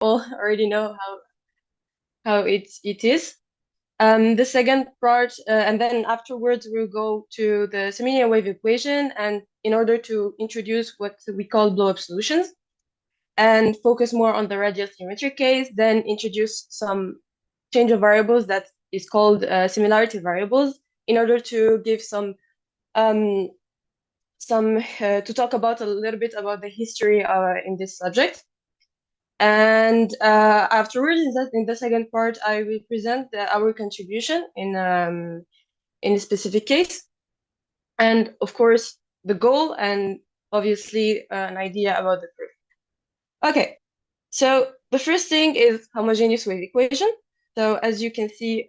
all already know how it is. The second part, and then afterwards we'll go to the semilinear wave equation, and in order to introduce what we call blow-up solutions and focus more on the radial geometric case, then introduce some change of variables that is called similarity variables in order to give um, to talk about a little bit about the history in this subject. And afterwards, in the second part, I will present our contribution in a specific case, and of course the goal, and obviously an idea about the proof. Okay, so the first thing is homogeneous wave equation. So as you can see,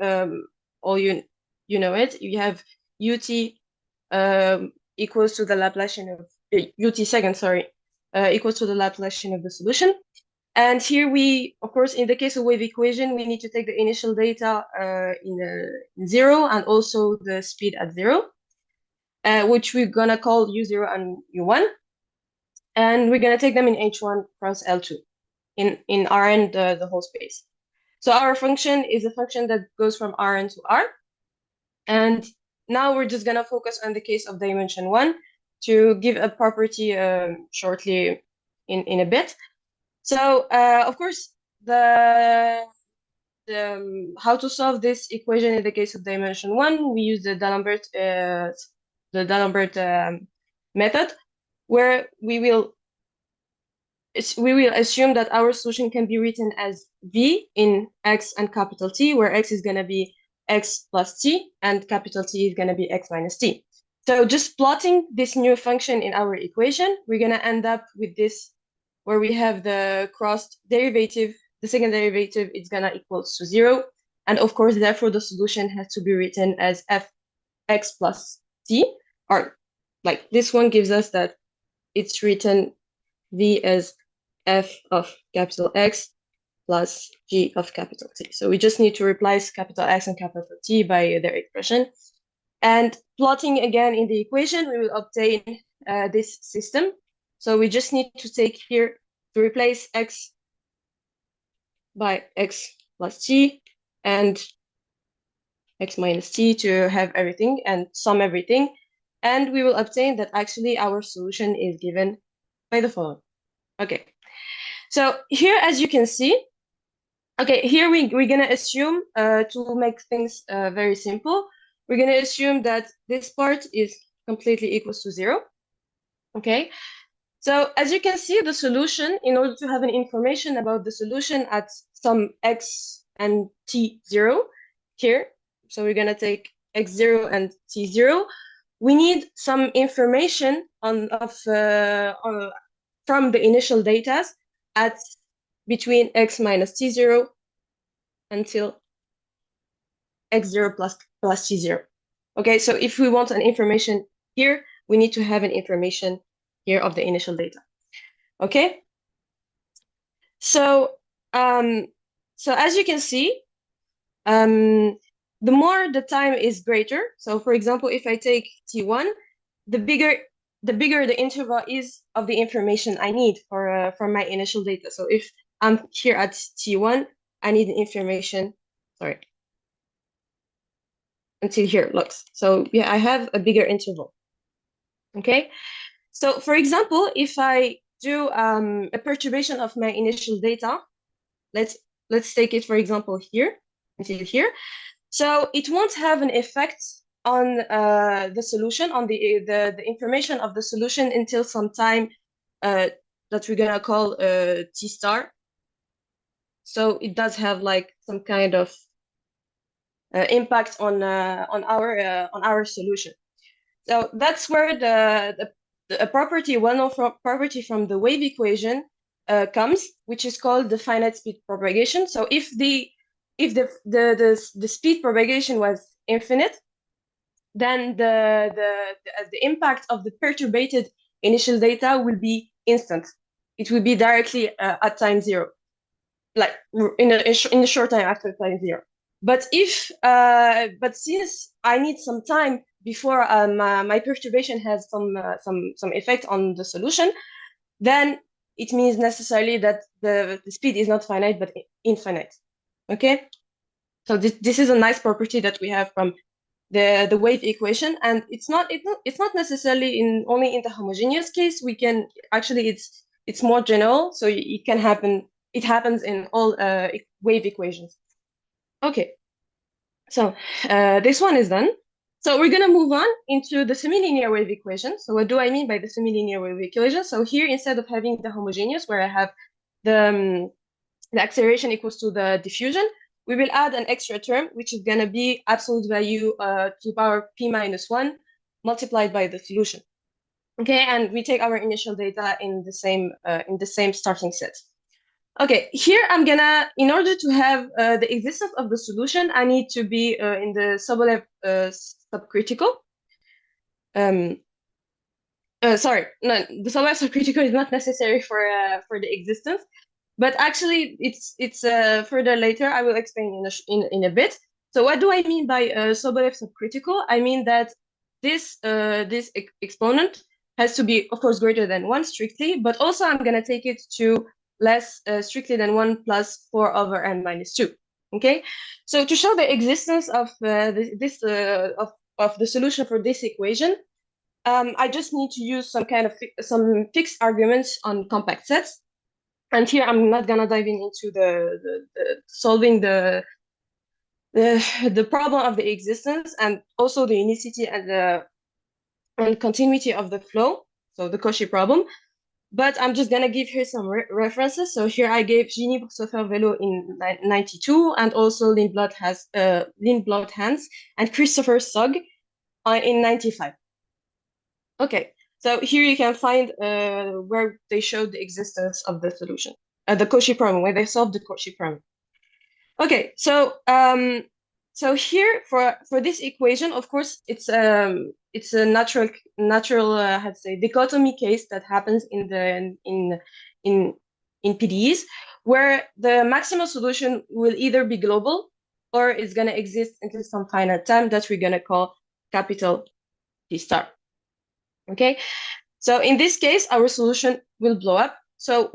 all you know it. You have ut equals to the Laplacian of ut second, sorry, equals to the Laplacian of the solution. And here we, of course, in the case of wave equation, we need to take the initial data in 0 and also the speed at 0, which we're gonna call u0 and u1. And we're gonna take them in h1 cross L2 in Rn, the whole space. So our function is a function that goes from Rn to R. And now we're just gonna focus on the case of dimension 1 to give a property shortly in a bit. So of course, how to solve this equation in the case of dimension 1, we use the D'Alembert method, where we will assume that our solution can be written as V in X and capital T, where X is going to be X plus T and capital T is going to be X minus T. So just plotting this new function in our equation, we're going to end up with this, where we have the crossed derivative, the second derivative is going to equals to 0. And of course, therefore, the solution has to be written as Fx plus T, or like this one gives us that it's written V as F of capital X plus G of capital T. So we just need to replace capital X and capital T by their expression. And plotting again in the equation, we will obtain this system. So we just need to take here to replace X by X plus T and X minus T to have everything and sum everything. And we will obtain that actually our solution is given by the following. Okay. So here, as you can see, okay, here we're going to assume, to make things very simple, we're going to assume that this part is completely equals to 0. Okay, so as you can see, the solution, in order to have an information about the solution at some x and t0 here, so we're going to take x0 and t0, we need some information from the initial data at between x minus t0 until x0 plus t0. Okay, so if we want an information here, we need to have an information here of the initial data. Okay, so so as you can see, the more the time is greater. So for example, if I take t1, the bigger the interval is of the information I need for my initial data. So if I'm here at t1, I need information, sorry, until here, looks. So yeah, I have a bigger interval. Okay, so for example, if I do a perturbation of my initial data, let's take it, for example, here until here. So it won't have an effect on the solution, on the information of the solution until some time that we're gonna call t star. So it does have like some kind of impact on our solution. So that's where the property, well-known property from the wave equation comes, which is called the finite speed propagation. So if the speed propagation was infinite, then the impact of the perturbated initial data will be instant. It will be directly at time 0, like in a short time after time 0. But but since I need some time before my perturbation has some effect on the solution, then it means necessarily that the speed is not finite but infinite. Okay, so this is a nice property that we have from the wave equation, and it's not necessarily in only in the homogeneous case. We can actually it's more general, so it can happen. It happens in all wave equations. Okay, so this one is done. So we're gonna move on into the semilinear wave equation. So what do I mean by the semilinear wave equation? So here, instead of having the homogeneous, where I have the acceleration equals to the diffusion, we will add an extra term, which is going to be absolute value to the power p minus 1 multiplied by the solution. Okay, and we take our initial data in the same starting set. Okay, here I'm gonna, in order to have the existence of the solution, I need to be in the Sobolev subcritical. Sorry, no, the Sobolev subcritical is not necessary for the existence. But actually, it's further later. I will explain in a bit. So what do I mean by Sobolev subcritical? I mean that this exponent has to be, of course, greater than 1 strictly, but also I'm going to take it to less strictly than 1 plus 4 over n minus 2. Okay, so to show the existence of of the solution for this equation, I just need to use some fixed arguments on compact sets. And here I'm not gonna dive into the solving the problem of the existence and also the unicity and continuity of the flow, so the Cauchy problem. But I'm just gonna give here some references. So here I gave Ginny Sofer-Velo in 92, and also Lindblad Hans and Christopher Sogg in 95. Okay, so here you can find where they showed the existence of the solution, the Cauchy problem, where they solved the Cauchy problem. Okay, so here for this equation, of course, it's a natural how to say dichotomy case that happens in PDEs, where the maximal solution will either be global or it's gonna exist until some finite time that we're gonna call capital T star. Okay, so in this case, our solution will blow up. So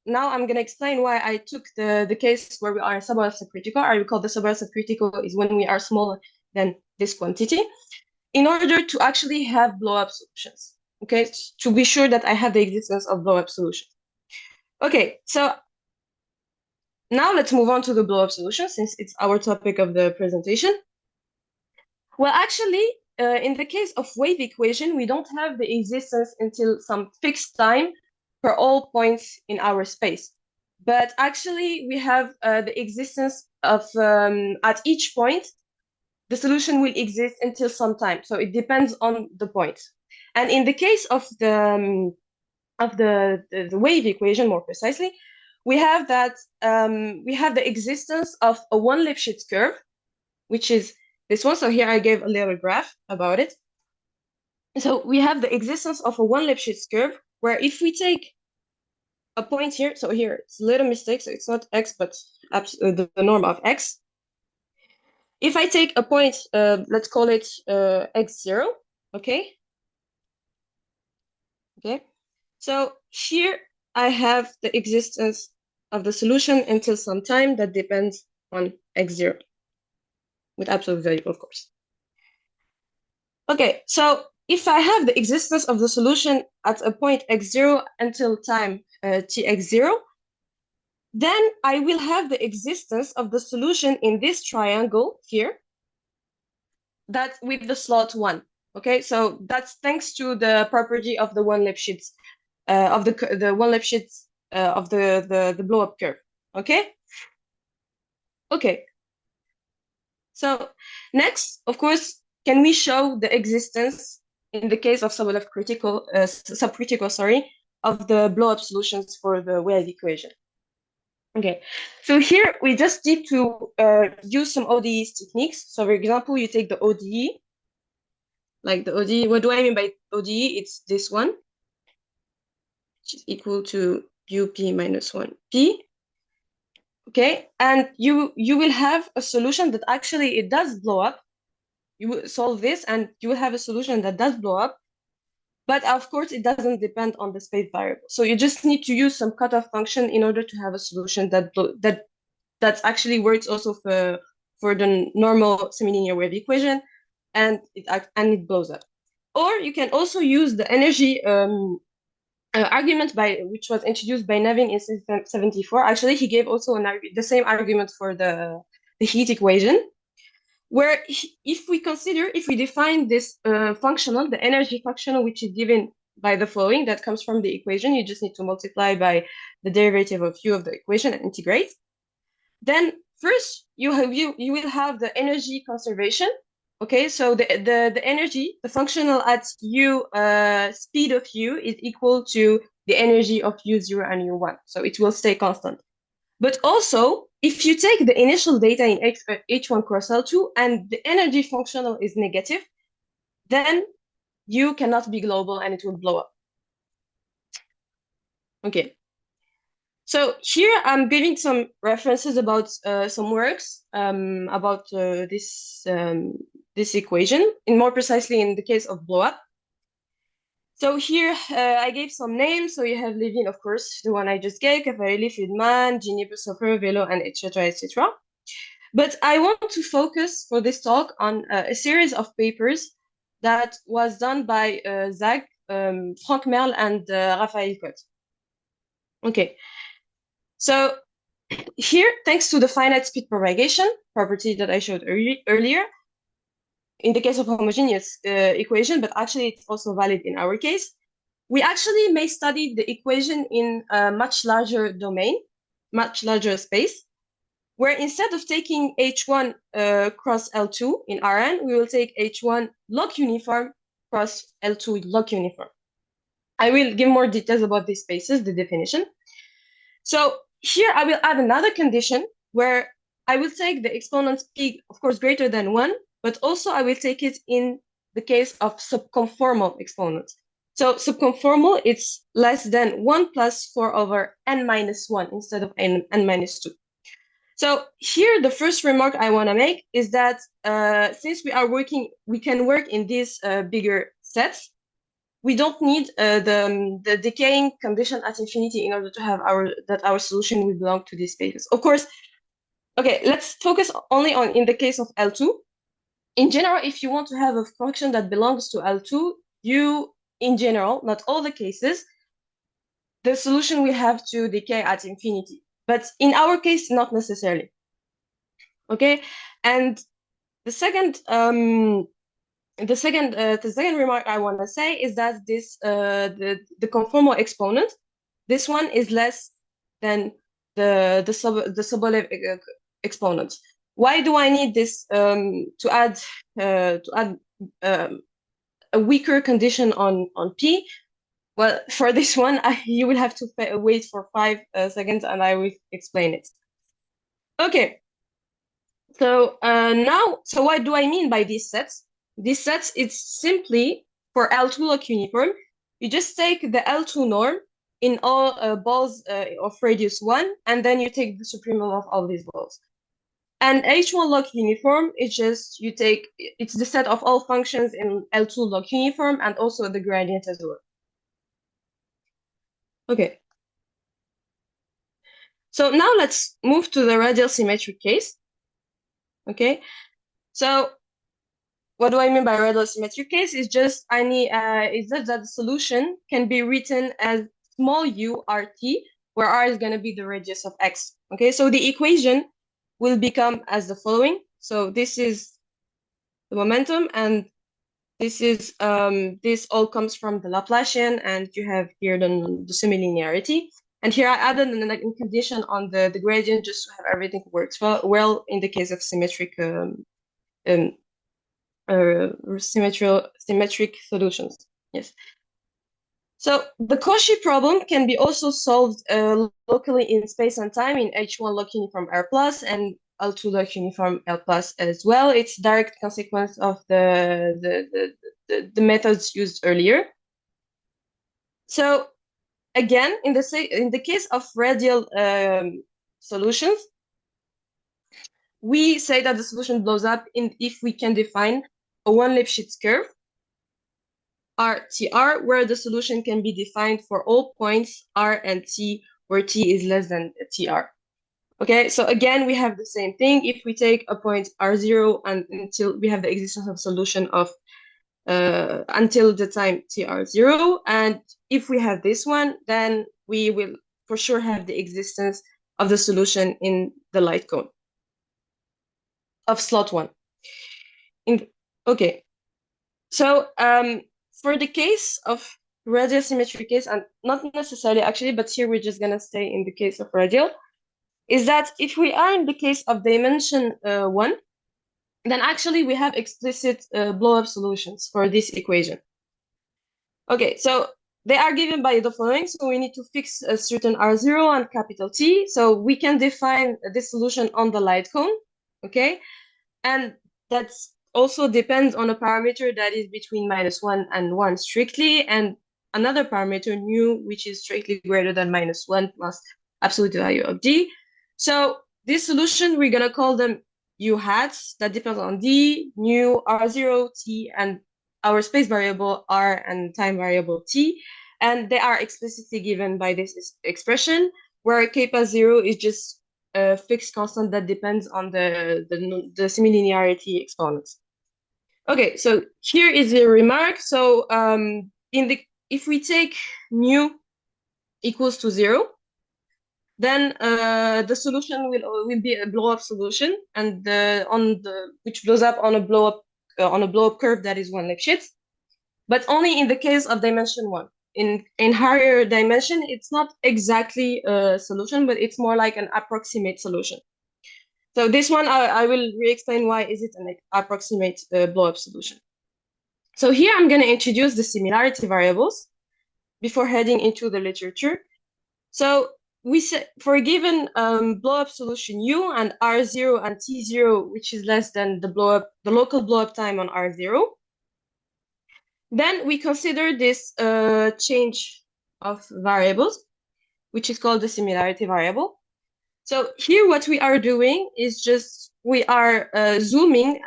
now I'm going to explain why I took the case where we are Sobolev subcritical. I recall the Sobolev subcritical is when we are smaller than this quantity, in order to actually have blow-up solutions. Okay, to be sure that I have the existence of blow-up solution. Okay, so now let's move on to the blow-up solution, since it's our topic of the presentation. Well, actually, in the case of wave equation, we don't have the existence until some fixed time for all points in our space. But actually, we have the existence of, at each point, the solution will exist until some time. So it depends on the point. And in the case of the wave equation, more precisely, we have that we have the existence of a one Lipschitz curve, which is this one. So here I gave a little graph about it. So we have the existence of a one Lipschitz curve, where if we take a point here, so here it's a little mistake, so it's not x, but the norm of x. If I take a point, let's call it x0, okay? Okay, so here I have the existence of the solution until some time that depends on x0, with absolute value, of course. Okay, so if I have the existence of the solution at a point x0 until time tx0, then I will have the existence of the solution in this triangle here, that with the slot 1. Okay, so that's thanks to the property of the one Lipschitz of the one Lipschitz of the blow-up curve. Okay. Okay. So next, of course, can we show the existence in the case of Sobolev subcritical, sorry, of the blow-up solutions for the wave equation? Okay, so here we just need to use some ODE techniques. So for example, you take the ODE, like the ODE. What do I mean by ODE? It's this one, which is equal to UP minus 1P. Okay, and you will have a solution that actually it does blow up. You will solve this and you will have a solution that does blow up. But of course, it doesn't depend on the space variable. So you just need to use some cutoff function in order to have a solution that actually works also for the normal semilinear wave equation, and it blows up. Or you can also use the energy argument which was introduced by Nevin in 1974. Actually, he gave also the same argument for the heat equation, where if we define this functional, the energy functional, which is given by the following, that comes from the equation, you just need to multiply by the derivative of u of the equation and integrate. Then first you will have the energy conservation. Okay, so the energy, the functional at u speed of u is equal to the energy of u0 and u1. So it will stay constant. But also, if you take the initial data in H1 cross L2 and the energy functional is negative, then U cannot be global and it will blow up. Okay. So here I'm giving some references about some works about this equation, and more precisely in the case of blow up. So here I gave some names. So you have Levin, of course, the one I just gave, Caffarelli, Friedman, Gini, Bussofer, Velo, and etc., etc. But I want to focus for this talk on a series of papers that was done by Zaag, Frank Merle, and Raphael Côte. Okay, so here, thanks to the finite speed propagation property that I showed earlier, in the case of homogeneous equation, but actually it's also valid in our case, we actually may study the equation in a much larger domain, much larger space, where instead of taking H1 cross L2 in Rn, we will take H1 log uniform cross L2 log uniform. I will give more details about these spaces, the definition. So here I will add another condition where I will take the exponent p, of course, greater than 1, but also I will take it in the case of subconformal exponents. So subconformal, it's less than 1 plus 4 over n minus 1 instead of n minus 2. So here, the first remark I want to make is that since we can work in these bigger sets, we don't need the decaying condition at infinity in order to have our solution will belong to these spaces. Of course, okay, let's focus only on in the case of L2. In general, if you want to have a function that belongs to L2, in general, not all the cases, the solution will have to decay at infinity. But in our case, not necessarily. Okay, and the second remark I want to say is that the conformal exponent, this one is less than the Sobolev exponent. Why do I need this to add a weaker condition on P? Well, for this one, you will have to wait for 5 seconds, and I will explain it. Okay. So so what do I mean by these sets? These sets, it's simply for L2 log uniform. You just take the L2 norm in all balls of radius 1, and then you take the supremum of all these balls. And H1 log uniform is just, it's the set of all functions in L2 log uniform and also the gradient as well. Okay. So now let's move to the radial symmetric case. Okay. So what do I mean by radial symmetric case? Is just that the solution can be written as small u rt, where r is going to be the radius of x. Okay, so the equation will become as the following. So this is the momentum, and this is this all comes from the Laplacian, and you have here the semilinearity. And here I added a condition on the gradient just to have everything works well in the case of symmetric symmetric solutions. Yes. So the Cauchy problem can be also solved locally in space and time in H1 log uniform R plus and L2 log uniform L plus as well. It's direct consequence of the methods used earlier. So again, in the case of radial solutions, we say that the solution blows up if we can define a one Lipschitz curve. RTR, where the solution can be defined for all points R and T, where T is less than TR. Okay, so again, we have the same thing. If we take a point R0 and until we have the existence of solution of until the time TR0, and if we have this one, then we will for sure have the existence of the solution in the light cone of slot one. Okay, so for the case of radial symmetry case, and not necessarily actually, but here we're just gonna stay in the case of radial, is that if we are in the case of dimension 1, then actually we have explicit blow-up solutions for this equation. Okay, so they are given by the following. So we need to fix a certain R0 and capital T. So we can define this solution on the light cone, okay? And that also depends on a parameter that is between -1 and 1 strictly, and another parameter nu, which is strictly greater than -1 plus absolute value of D. So this solution, we're gonna call them U hats. That depends on D, nu, R0, T, and our space variable R and time variable T. And they are explicitly given by this expression, where kappa 0 is just a fixed constant that depends on the semilinearity exponents. Okay, so here is a remark. So if we take mu equals to 0, then the solution will be a blow-up solution, and which blows up on a blow-up curve that is 1 Lipschitz, but only in the case of dimension 1. In higher dimension, it's not exactly a solution, but it's more like an approximate solution. So this one, I will re-explain why is it an approximate blow-up solution. So here I'm going to introduce the similarity variables before heading into the literature. So we say for a given blow-up solution U and R0 and T0, which is less than the local blow-up time on R0, then we consider this change of variables, which is called the similarity variable. So here what we are doing is just we are zooming,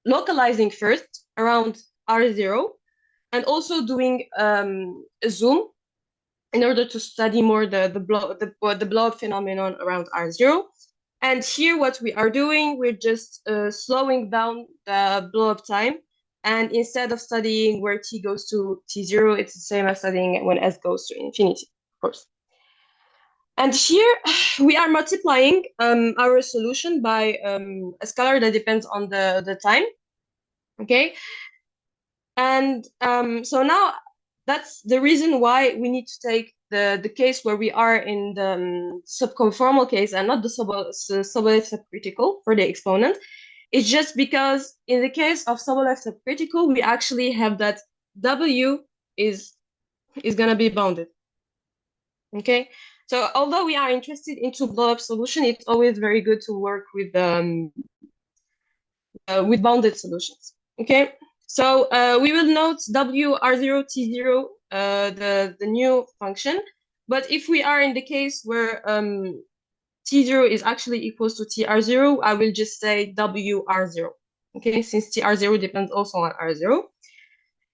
localizing first around R0, and also doing a zoom in order to study more the blow-up phenomenon around R0. And here what we are doing, we're just slowing down the blow-up time. And instead of studying where T goes to T0, it's the same as studying when S goes to infinity, of course. And here we are multiplying our solution by a scalar that depends on the time, okay? And so now that's the reason why we need to take the case where we are in the subconformal case and not the Sobolev subcritical for the exponent. It's just because in the case of Sobolev subcritical, we actually have that W is gonna be bounded, okay? So although we are interested into blow-up solution, it's always very good to work with bounded solutions. Okay, so we will note W R0 T0, the new function. But if we are in the case where T0 is actually equals to TR0, I will just say WR0. Okay, since TR0 depends also on R0.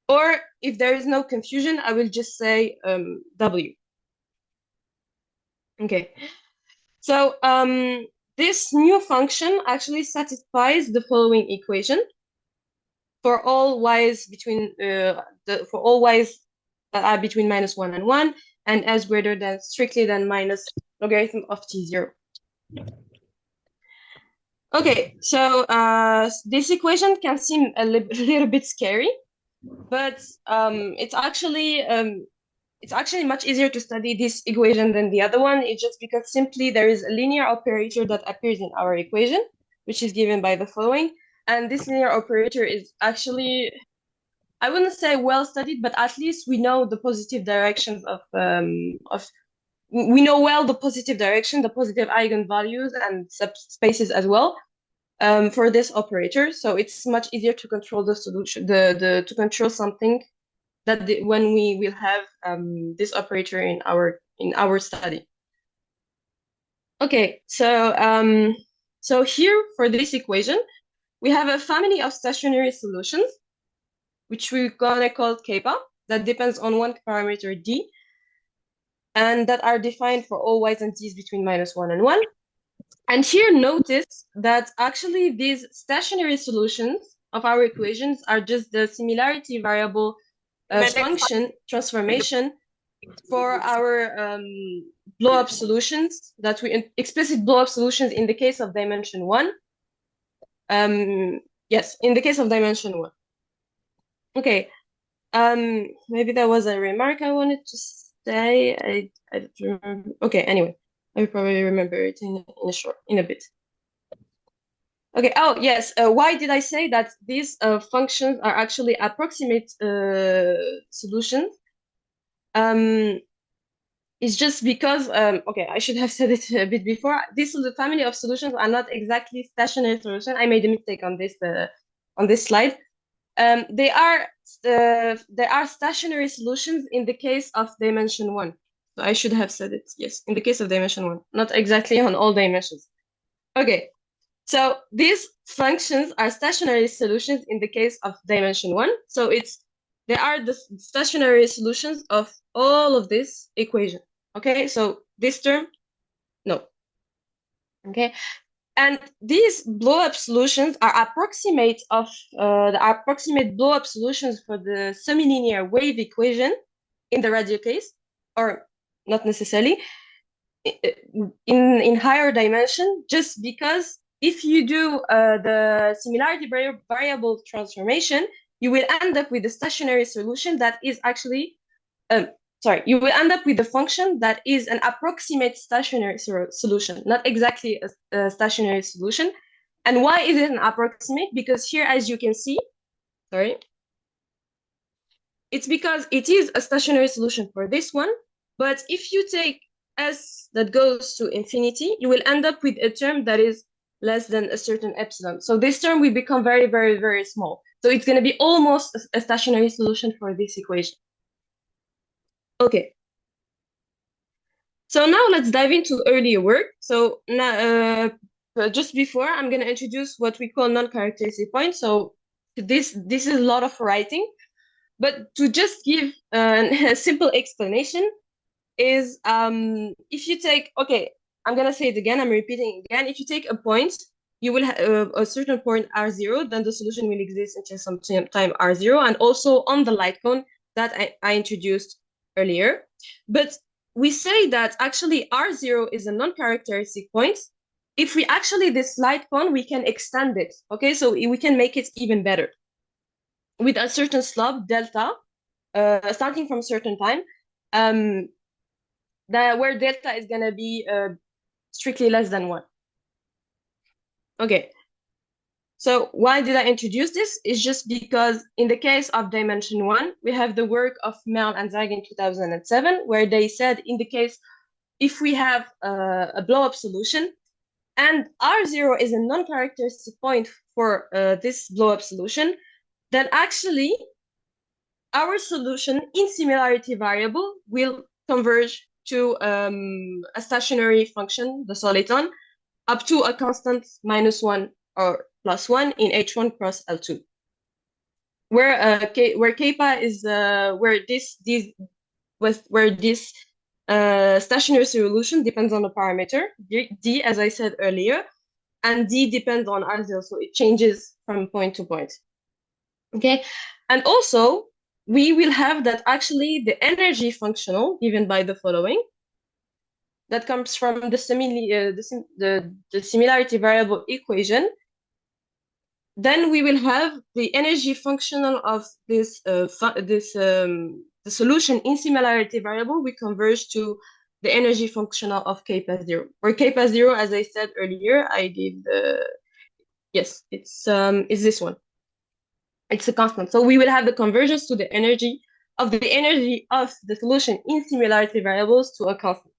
Or if there is no confusion, I will just say W. Okay, so this new function actually satisfies the following equation for all y's between for all y's that are between -1 and 1, and s greater than strictly than minus logarithm of T0. Okay, so this equation can seem a little bit scary, but it's actually much easier to study this equation than the other one. It's just because simply there is a linear operator that appears in our equation, which is given by the following. And this linear operator is actually, I wouldn't say well studied, but at least we know the positive directions we know well the positive direction, the positive eigenvalues and subspaces as well for this operator. So it's much easier to control the solution, to control something that when we will have this operator in our study. Okay, so here for this equation, we have a family of stationary solutions. which we're gonna call kappa, that depends on one parameter d, and that are defined for all y's and z's between -1 and 1. And here notice that actually these stationary solutions of our equations are just the similarity variable function transformation for our blow-up solutions that explicit blow-up solutions in the case of dimension 1. Yes, in the case of dimension 1. Okay, maybe that was a remark I wanted to say. I don't remember. Okay, anyway, I will probably remember it in a bit. Okay, oh yes, why did I say that these functions are actually approximate solutions? It's just because, okay, I should have said it a bit before. This family of solutions are not exactly stationary solutions. I made a mistake on this slide. They are stationary solutions in the case of dimension 1. So I should have said it, yes, in the case of dimension 1, not exactly on all dimensions. Okay, so these functions are stationary solutions in the case of dimension 1. So they are the stationary solutions of all of this equation. Okay, so this term, no. Okay, and these blow-up solutions are approximate of the approximate blow-up solutions for the semilinear wave equation in the radial case, or not necessarily in higher dimension, just because if you do the similarity variable transformation, you will end up with a stationary solution that is actually you will end up with a function that is an approximate stationary solution, not exactly a stationary solution. And why is it an approximate? Because here, as you can see, it's because it is a stationary solution for this one, but if you take s that goes to infinity, you will end up with a term that is less than a certain epsilon. So this term will become very, very, very small. So it's going to be almost a stationary solution for this equation. Okay. So now let's dive into earlier work. So now, just before, I'm going to introduce what we call non-characteristic points. So this is a lot of writing, but to just give a simple explanation is if you take, okay, I'm going to say it again, I'm repeating again. If you take a point, you will have a certain point R0, then the solution will exist until some time R0, and also on the light cone that I introduced earlier. But we say that actually R0 is a non-characteristic point. If we actually, this light cone, we can extend it, okay? So we can make it even better with a certain slope, delta, starting from a certain time, where delta is going to be strictly less than 1. Okay. So why did I introduce this? It's just because in the case of dimension 1, we have the work of Merle and Zaag in 2007, where they said in the case, if we have a blow-up solution, and R0 is a non-characteristic point for this blow-up solution, then actually our solution in similarity variable will converge to a stationary function, the soliton, up to a constant -1 or +1 in H1 cross L2, where kappa is where this stationary solution depends on the parameter d, as I said earlier, and d depends on R0, so it changes from point to point. Okay, and also we will have that actually the energy functional given by the following, that comes from the similarity variable equation. Then we will have the energy functional of this the solution in similarity variable. We converge to the energy functional of kappa 0. Where kappa 0, as I said earlier, I did yes, it's this one. It's a constant. So we will have the convergence to the energy of the solution in similarity variables to a constant.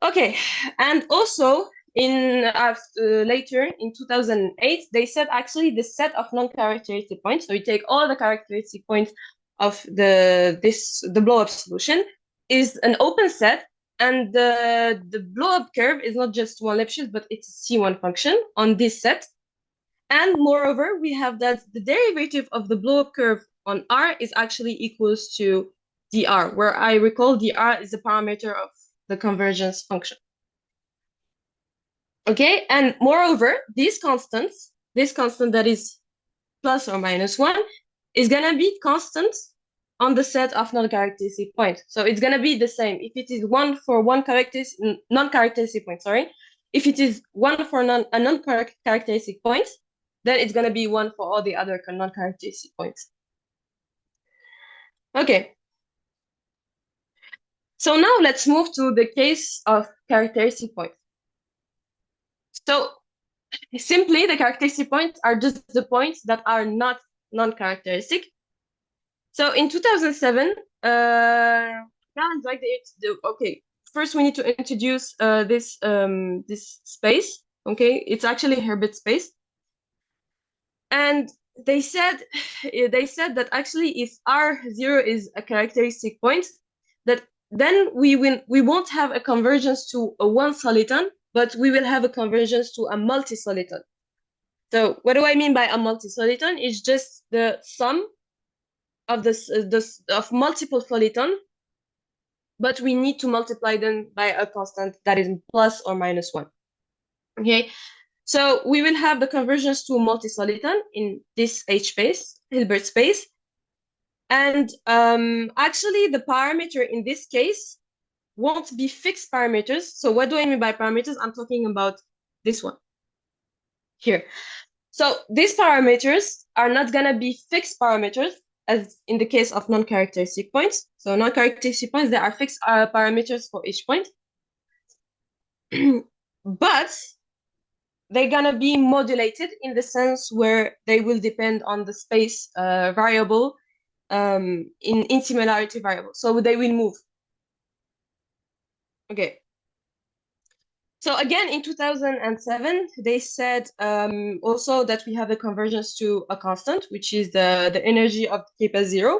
Okay, and also later in 2008, they said actually the set of non-characteristic points. So you take all the characteristic points of the blow-up solution is an open set, and the blow-up curve is not just one Lipschitz, but it's a C1 function on this set. And moreover, we have that the derivative of the blow-up curve on R is actually equals to dr, where I recall dr is the parameter of the convergence function. Okay, and moreover, this constant that is plus or minus 1, is gonna be constant on the set of non-characteristic points. So it's gonna be the same. If it is one for one non-characteristic point, sorry. If it is one for a non-characteristic point, then it's gonna be one for all the other non-characteristic points. Okay. So now let's move to the case of characteristic points. So simply, the characteristic points are just the points that are not non-characteristic. So in 2007, okay, first we need to introduce this space. Okay, it's actually Herbert space, and they said that actually if R0 is a characteristic point, that then we won't have a convergence to a one soliton, but we will have a convergence to a multi-soliton. So what do I mean by a multi-soliton? It's just the sum of of multiple soliton, but we need to multiply them by a constant that is plus or minus 1. Okay, so we will have the convergence to multi-soliton in this H space, Hilbert space. And actually, the parameter in this case won't be fixed parameters. So what do I mean by parameters? I'm talking about this one here. So these parameters are not going to be fixed parameters as in the case of non-characteristic points. So non-characteristic points, there are fixed parameters for each point. But they're going to be modulated in the sense where they will depend on the space variable in similarity variable. So they will move. Okay. So again, in 2007, they said also that we have a convergence to a constant, which is the energy of k plus 0,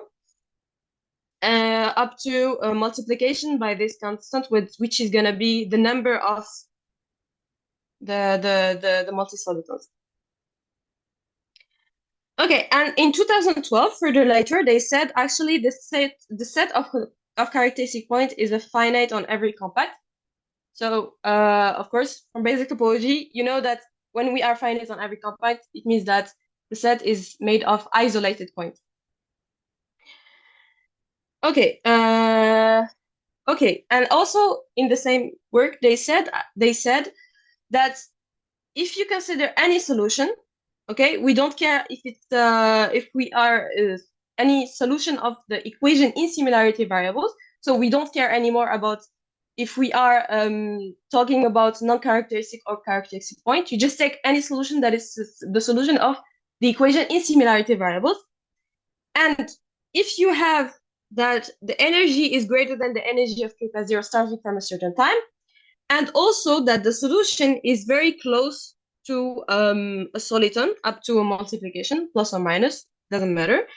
up to a multiplication by this constant, which is going to be the number of the multi-solitons. Okay, and in 2012, further later, they said actually the set of characteristic points is a finite on every compact. So, of course, from basic topology, you know that when we are finite on every compact, it means that the set is made of isolated points. Okay, okay, and also in the same work, they said that if you consider any solution, okay, we don't care if it's if we are any solution of the equation in similarity variables. So we don't care anymore about if we are talking about non-characteristic or characteristic point. You just take any solution that is the solution of the equation in similarity variables. And if you have that the energy is greater than the energy of k plus 0 starting from a certain time, and also that the solution is very close to a soliton up to a multiplication, plus or minus, doesn't matter,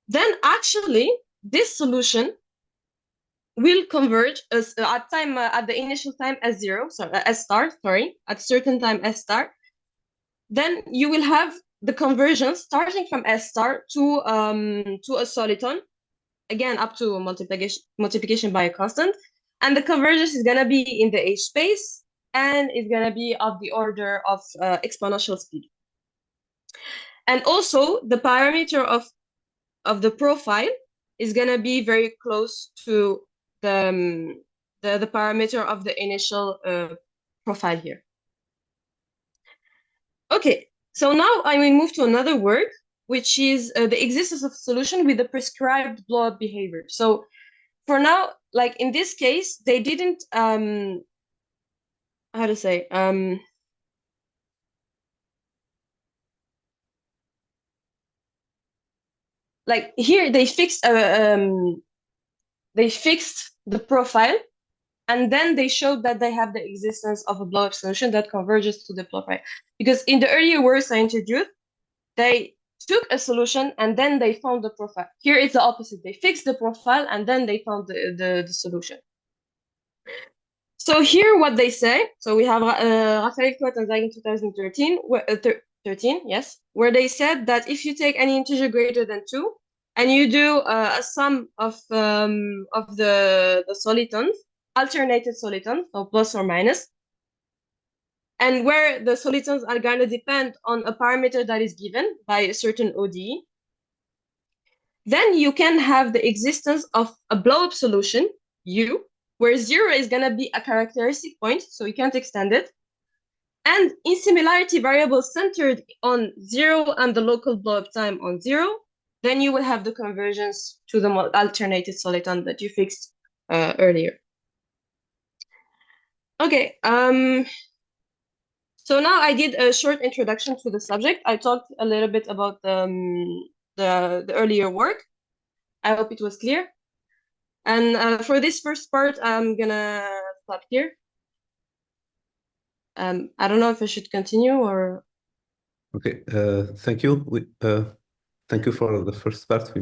then actually this solution will converge at time at the initial time s0, sorry, s star, sorry, at certain time s star. Then you will have the conversion starting from s star to a soliton, again up to multiplication by a constant, and the convergence is gonna be in the H space, and it's gonna be of the order of exponential speed. And also the parameter of the profile is gonna be very close to the parameter of the initial profile here. Okay, so now I will move to another work, which is the existence of solution with the prescribed blow-up behavior. So for now, like in this case, they didn't how to say like here they fixed the profile, and then they showed that they have the existence of a blow-up solution that converges to the profile. Because in the earlier works I introduced, they took a solution and then they found the profile. Here it's the opposite. They fixed the profile and then they found the solution. So here what they say, so we have Raphael Côte and Zaag in 2013, 13, yes, where they said that if you take any integer greater than 2 and you do a sum of the solitons, alternated solitons, so plus or minus, and where the solitons are going to depend on a parameter that is given by a certain ODE, then you can have the existence of a blow-up solution, U, where 0 is going to be a characteristic point, so you can't extend it. And in similarity variables centered on 0 and the local blow-up time on 0, then you will have the conversions to the alternated soliton that you fixed earlier. Okay, so now I did a short introduction to the subject. I talked a little bit about the earlier work. I hope it was clear. And for this first part, I'm gonna stop here. I don't know if I should continue or... Okay, thank you. Thank you for the first part.